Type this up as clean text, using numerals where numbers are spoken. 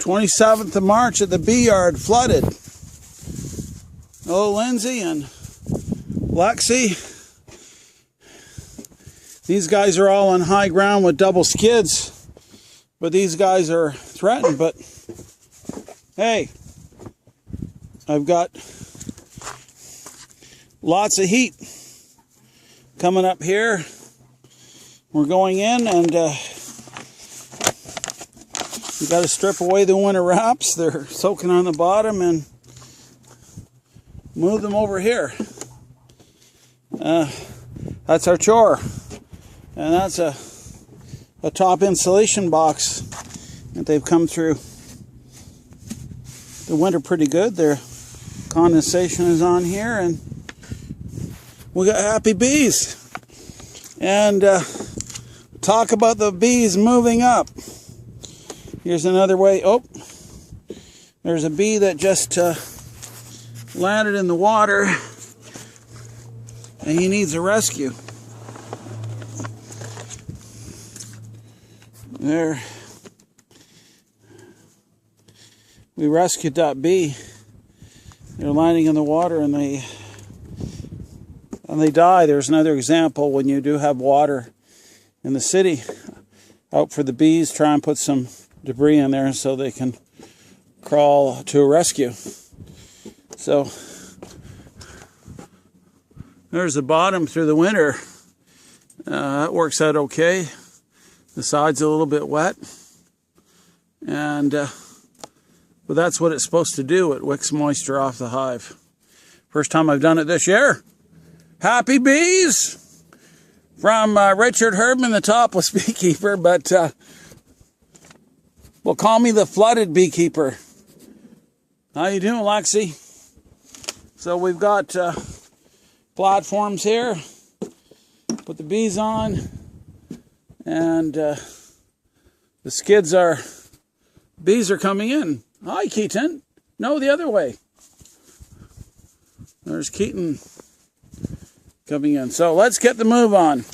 27th of March at the bee yard, flooded. Oh, Lindsay and Lexi. These guys are all on high ground with double skids, but these guys are threatened. But hey, I've got lots of heat coming up here. We're going in, and you got to strip away the winter wraps. They're soaking on the bottom, and move them over here. That's our chore, and that's a top insulation box that they've come through the winter pretty good. Their condensation is on here, and we got happy bees. And talk about the bees moving up. Here's another way. Oh, there's a bee that just landed in the water, and he needs a rescue. There, we rescued that bee. They're landing in the water, and they die. There's another example when you do have water in the city. Out for the bees, try and put some debris in there so they can crawl to a rescue. So there's the bottom through the winter. That works out okay. The side's a little bit wet, and but that's what it's supposed to do. It wicks moisture off the hive. First time I've done it this year. Happy bees from Richard Herdman, the Topless Beekeeper, but well, call me the Flooded Beekeeper. How you doing, Lexi? So we've got platforms here. Put the bees on, and the bees are coming in. Hi, Keaton. No, the other way. There's Keaton coming in. So let's get the move on.